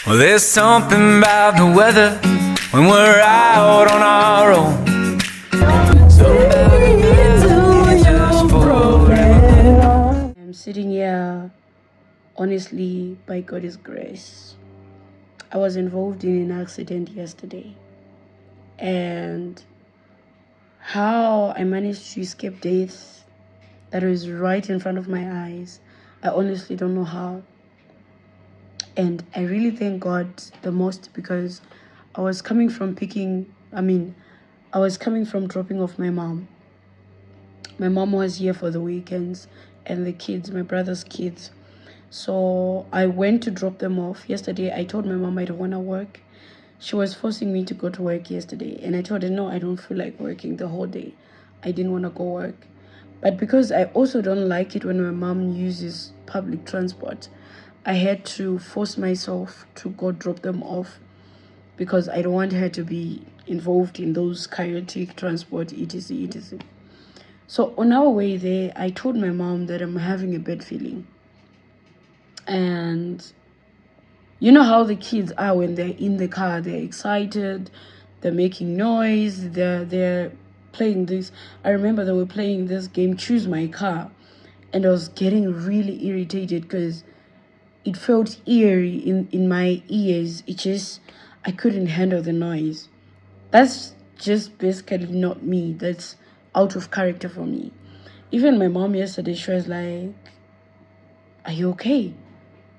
Well, there's something about the weather when we're out on our own. I'm sitting here, honestly, by God's grace. I was involved in an accident yesterday, and how I managed to escape death that was right in front of my eyes, I honestly don't know how. And I really thank God the most, because I was coming from dropping off my mom. My mom was here for the weekends and the kids, my brother's kids. So I went to drop them off. Yesterday, I told my mom I don't want to work. She was forcing me to go to work yesterday. And I told her, no, I don't feel like working the whole day. I didn't want to go work. But because I also don't like it when my mom uses public transport, I had to force myself to go drop them off, because I don't want her to be involved in those chaotic transport, etc, etc. So on our way there, I told my mom that I'm having a bad feeling. And you know how the kids are when they're in the car, they're excited, they're making noise, they're playing this. I remember they were playing this game, Choose My Car, and I was getting really irritated because it felt eerie in my ears. I couldn't handle the noise. That's just basically not me. That's out of character for me. Even my mom yesterday, she was like, are you okay?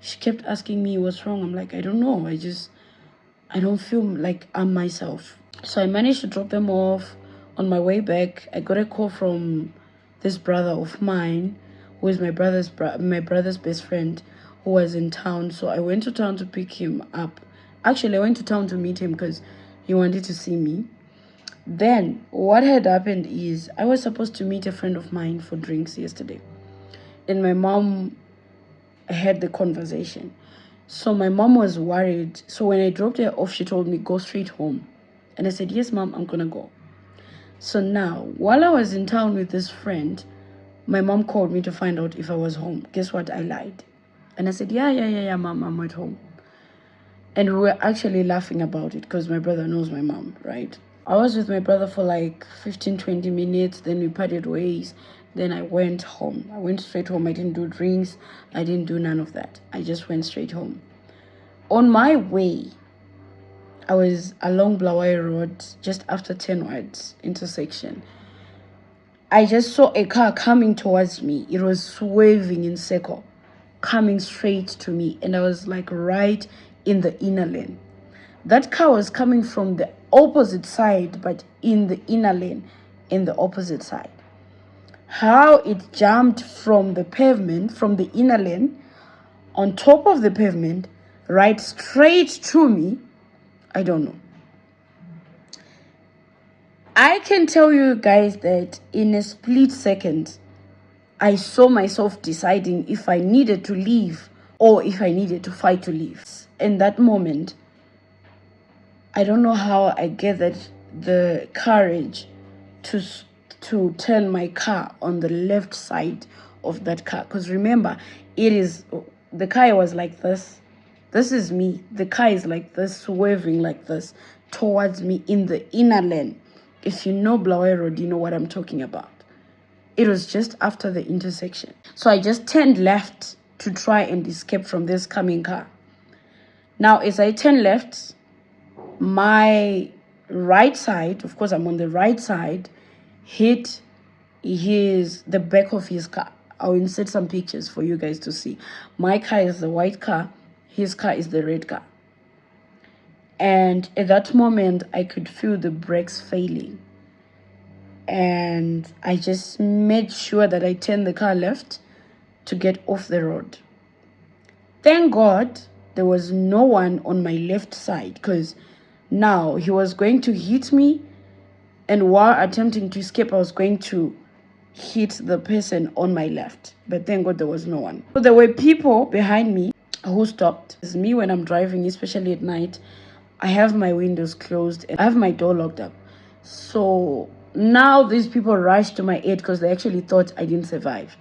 She kept asking me what's wrong. I'm like, I don't know. I don't feel like I'm myself. So I managed to drop them off. On my way back, I got a call from this brother of mine, who is my brother's best friend, who was in town. So I went to town to pick him up. Actually, I went to town to meet him because he wanted to see me. Then what had happened is I was supposed to meet a friend of mine for drinks yesterday, and my mom had the conversation. So my mom was worried. So when I dropped her off, she told me, go straight home. And I said, yes, mom, I'm gonna go. So now, while I was in town with this friend, my mom called me to find out if I was home. Guess what? I lied. And I said, yeah, mom, I'm at home. And we were actually laughing about it because my brother knows my mom, right? I was with my brother for like 15-20 minutes. Then we parted ways. Then I went home. I went straight home. I didn't do drinks. I didn't do none of that. I just went straight home. On my way, I was along Blawayo Road, just after 10 words intersection. I just saw a car coming towards me. It was swerving in circle, coming straight to me. And I was like right in the inner lane. That car was coming from the opposite side, but in the inner lane, in the opposite side. How it jumped from the pavement, from the inner lane, on top of the pavement, right straight to me, I don't know. I can tell you guys that in a split second, I saw myself deciding if I needed to leave or if I needed to fight to leave. In that moment, I don't know how I gathered the courage to turn my car on the left side of that car. Because remember, the car was like this. This is me. The car is like this, swerving like this towards me in the inner lane. If you know Blawayo Road, you know what I'm talking about. It was just after the intersection. So I just turned left to try and escape from this coming car. Now, as I turn left, my right side, of course I'm on the right side, hit the back of his car. I'll insert some pictures for you guys to see. My car is the white car, his car is the red car. And at that moment, I could feel the brakes failing. And I just made sure that I turned the car left to get off the road. Thank God there was no one on my left side, because now he was going to hit me, and while attempting to escape, I was going to hit the person on my left. But thank God there was no one. So there were people behind me who stopped. It's me when I'm driving, especially at night. I have my windows closed and I have my door locked up. So now these people rushed to my aid because they actually thought I didn't survive.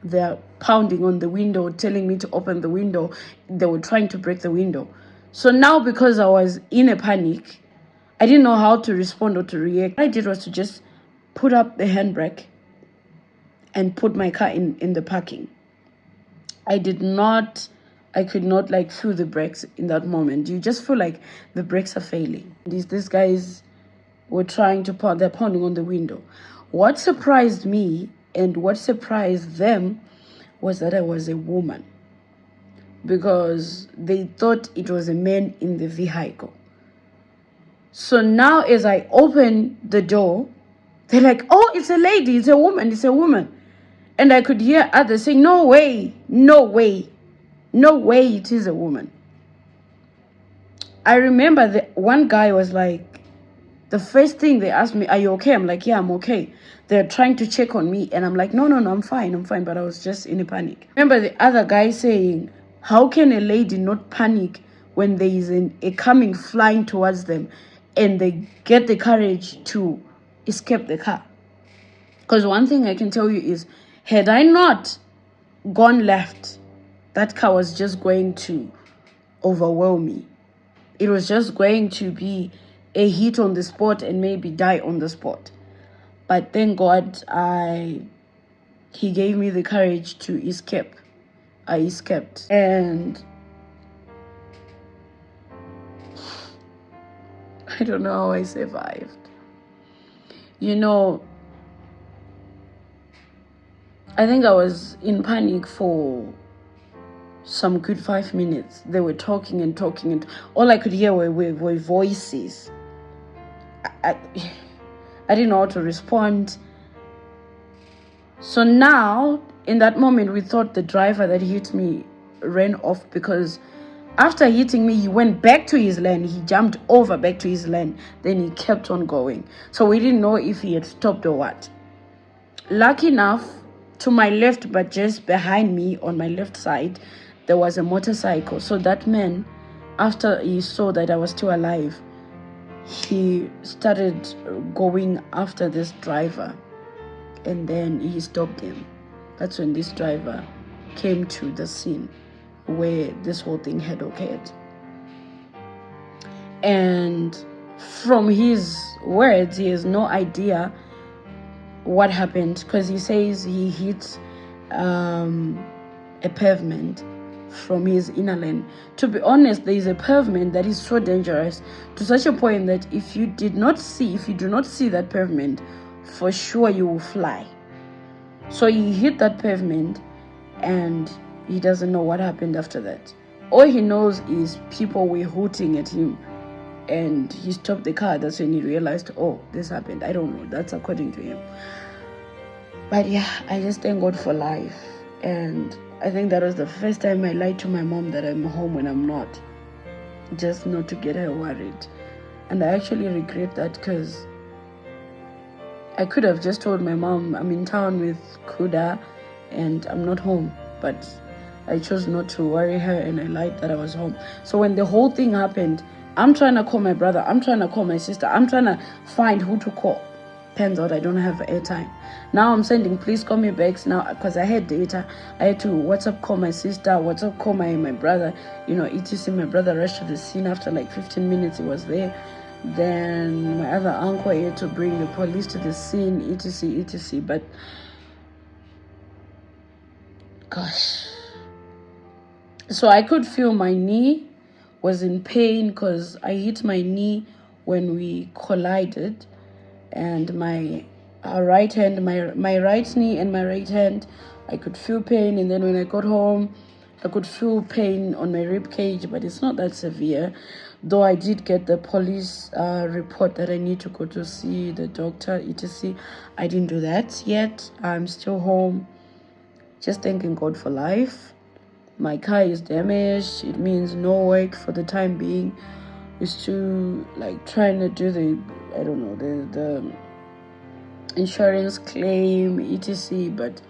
They're pounding on the window, telling me to open the window. They were trying to break the window. So now, because I was in a panic, I didn't know how to respond or to react. What I did was to just put up the handbrake and put my car in the parking. I could not like feel the brakes in that moment. You just feel like the brakes are failing. These guys were trying to they're pounding on the window. What surprised me and what surprised them was that I was a woman, because they thought it was a man in the vehicle. So now as I open the door, they're like, oh, it's a lady, it's a woman, it's a woman. And I could hear others saying, no way, no way, no way it is a woman. I remember that one guy was like, the first thing they asked me, are you okay? I'm like, yeah, I'm okay. They're trying to check on me. And I'm like, no, I'm fine. But I was just in a panic. Remember the other guy saying, how can a lady not panic when there is a coming flying towards them and they get the courage to escape the car? Because one thing I can tell you is, had I not gone left, that car was just going to overwhelm me. It was just going to be a hit on the spot and maybe die on the spot. But thank God, he gave me the courage to escape. I escaped. And I don't know how I survived. You know, I think I was in panic for some good 5 minutes. They were talking and all I could hear were voices. I didn't know how to respond. So now, in that moment, we thought the driver that hit me ran off, because after hitting me, he went back to his lane. He jumped over back to his lane. Then he kept on going. So we didn't know if he had stopped or what. Lucky enough, to my left, but just behind me on my left side, there was a motorcycle. So that man, after he saw that I was still alive, he started going after this driver, and then he stopped him. That's when this driver came to the scene where this whole thing had occurred. And from his words, he has no idea what happened, because he says he hit a pavement from his inner lane. To be honest, there is a pavement that is so dangerous, to such a point that if you do not see that pavement, for sure you will fly. So he hit that pavement and he doesn't know what happened after that. All he knows is people were hooting at him and he stopped the car. That's when he realized, oh, this happened. I don't know. That's according to him. But yeah, I just thank God for life. And I think that was the first time I lied to my mom that I'm home when I'm not, just not to get her worried. And I actually regret that, because I could have just told my mom I'm in town with Kuda and I'm not home, but I chose not to worry her and I lied that I was home. So when the whole thing happened, I'm trying to call my brother, I'm trying to call my sister, I'm trying to find who to call. Turns out I don't have airtime. Now I'm sending, please call me back now, because I had data. I had to WhatsApp call my sister, WhatsApp call my brother, etc. My brother rushed to the scene after like 15 minutes, he was there. Then my other uncle had to bring the police to the scene, etc. But gosh, so I could feel my knee was in pain, because I hit my knee when we collided, and my right hand, my right knee and my right hand, I could feel pain. And then when I got home, I could feel pain on my rib cage, but it's not that severe. Though I did get the police report that I need to go to see the doctor, etc. I didn't do that yet. I'm still home, just thanking God for life. My car is damaged. It means no work for the time being. It's to like trying to do the insurance claim, etc. But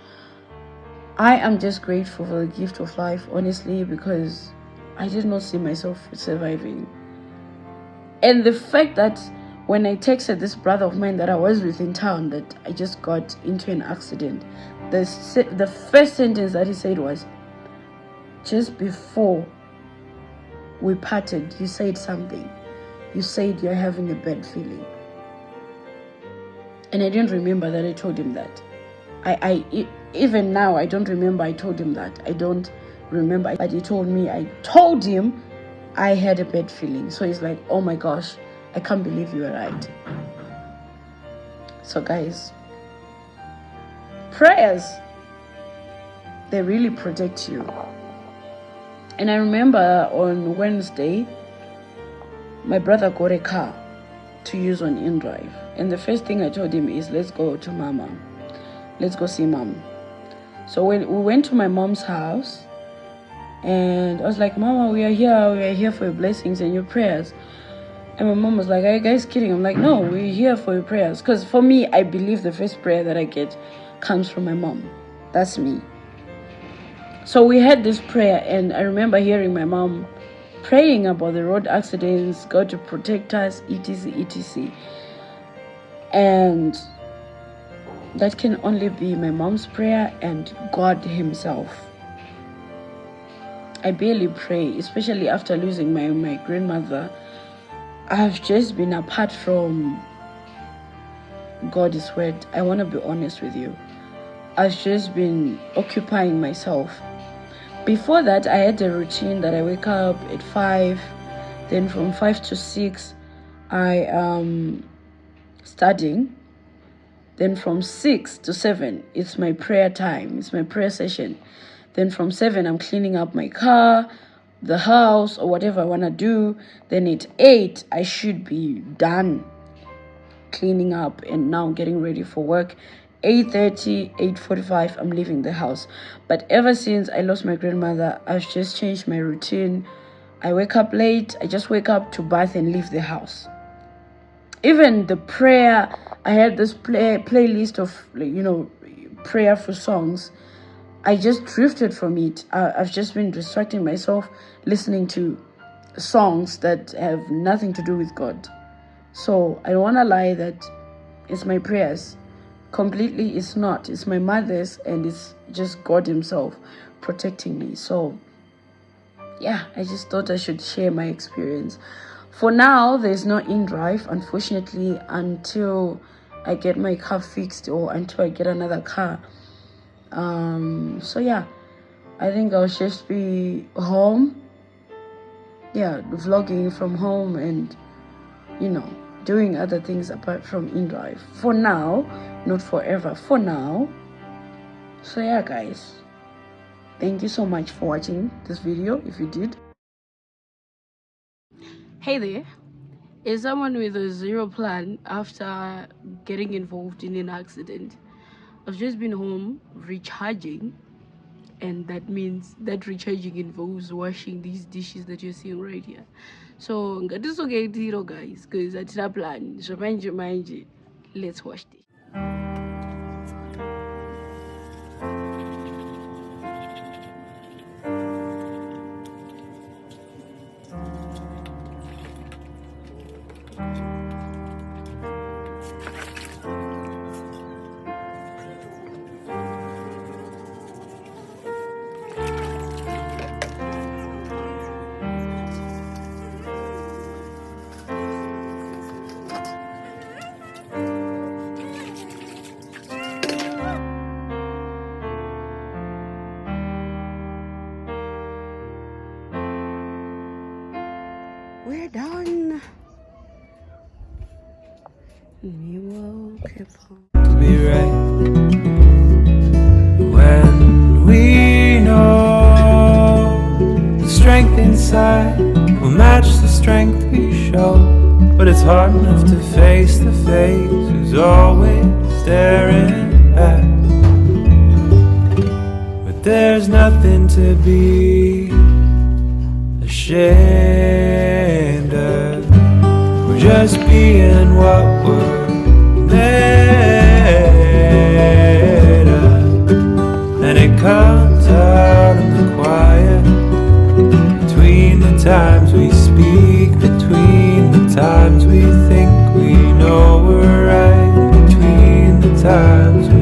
I am just grateful for the gift of life, honestly, because I did not see myself surviving. And the fact that when I texted this brother of mine that I was with in town that I just got into an accident, the first sentence that he said was, just before we parted, you said something. You said you're having a bad feeling. And I didn't remember that I told him that. Even now, I don't remember I told him that. I don't remember. But he told me, I told him I had a bad feeling. So he's like, oh my gosh, I can't believe you were right. So guys, prayers, they really protect you. And I remember on Wednesday, my brother got a car to use on InDrive. And the first thing I told him is, let's go to Mama. Let's go see Mom. So when we went to my mom's house, and I was like, Mama, we are here for your blessings and your prayers. And my mom was like, are you guys kidding? I'm like, no, we're here for your prayers. Because for me, I believe the first prayer that I get comes from my mom. That's me. So we had this prayer, and I remember hearing my mom praying about the road accidents, God to protect us, etc, etc. And that can only be my mom's prayer and God himself. I barely pray, especially after losing my grandmother. I've just been apart from God's word. I want to be honest with you. I've just been occupying myself. Before that, I had a routine that I wake up at 5, then from 5 to 6, I am studying. Then from 6 to 7, it's my prayer time. It's my prayer session. Then from 7, I'm cleaning up my car, the house, or whatever I want to do. Then at 8, I should be done cleaning up and now getting ready for work. 8:30, 8:45, I'm leaving the house. But ever since I lost my grandmother, I've just changed my routine. I wake up late. I just wake up to bath and leave the house. Even the prayer, I had this playlist of, prayerful songs. I just drifted from it. I've just been distracting myself, listening to songs that have nothing to do with God. So I don't want to lie that it's my prayers. Completely, it's not. It's my mother's, and it's just God himself protecting me. So yeah, I just thought I should share my experience. For now, there's no InDrive, unfortunately, until I get my car fixed or until I get another car. So yeah, I think I'll just be home. Yeah, vlogging from home and, doing other things apart from InDrive. For now, not forever. For now. So yeah, guys. Thank you so much for watching this video, if you did. Hey there. As someone with a zero plan after getting involved in an accident, I've just been home recharging, and that means that recharging involves washing these dishes that you're seeing right here. So ngatisokeitiro guys, because atina plan zvamanje let's wash this. We're done. We woke up. To be right when we know the strength inside will match the strength we show. But it's hard enough to face the face who's always staring back. But there's nothing to be ashamed of. We're just being what we're made of, and it comes out in the quiet, between the times we speak, between the times we think we know we're right, between the times we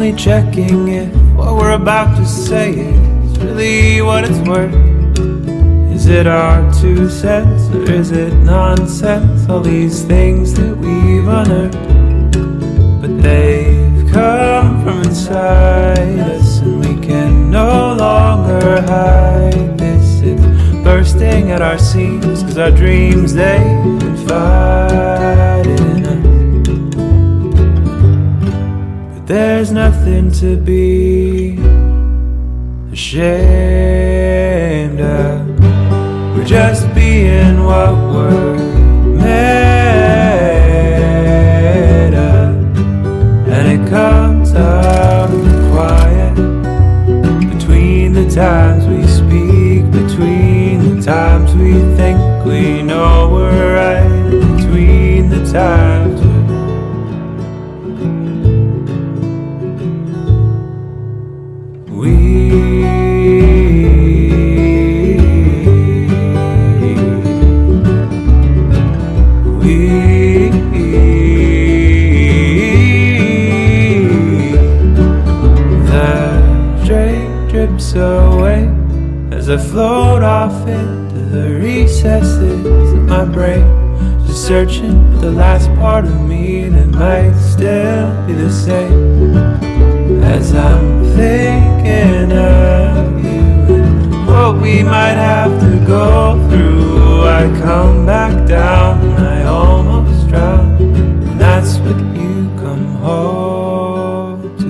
only checking if what we're about to say is really what it's worth. Is it our 2 cents or is it nonsense? All these things that we've unearthed, but they've come from inside us, and we can no longer hide this. It's bursting at our seams, 'cause our dreams, they confide in us. But there's nothing to be ashamed of. We're just being what we're made of, and it comes out in the quiet, between the times we speak, between the times we think we know we're right, between the times we drips away as I float off into the recesses of my brain, just searching for the last part of me that might still be the same. As I'm thinking of you and what we might have to go through, I come back down and I almost drown, and that's what you come home to.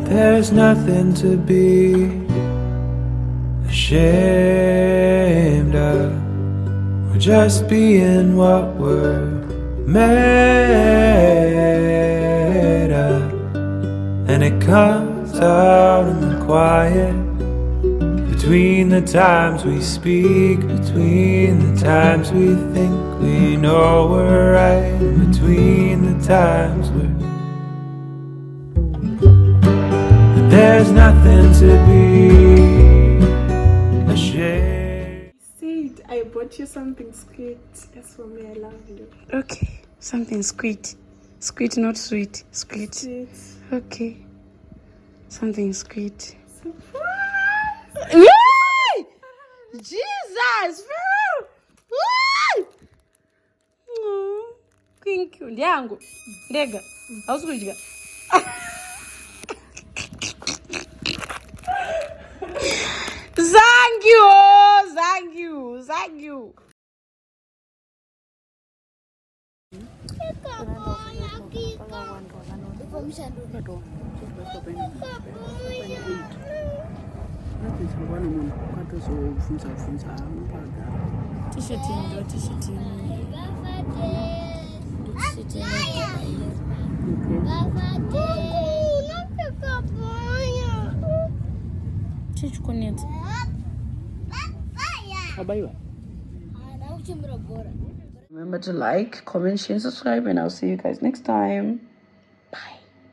There's nothing to be ashamed of. We're just being what we're made of, and it comes out in the quiet, between the times we speak, between the times we think we know we're right, and between the times we're there's nothing to be ashamed. Said I bought you something sweet. As for me, I love you. Okay, something sweet. Sweet, not sweet. Sweet. Sweet. Okay. Something sweet. Surprise! Yay! Jesus! Woo! Oh, thank you. Ndiangu. Ndega. Hausikudya. Thank you. Thank you. Thank you. T-shirt ndio t-shirt. Remember to like, comment, share, subscribe, and I'll see you guys next time.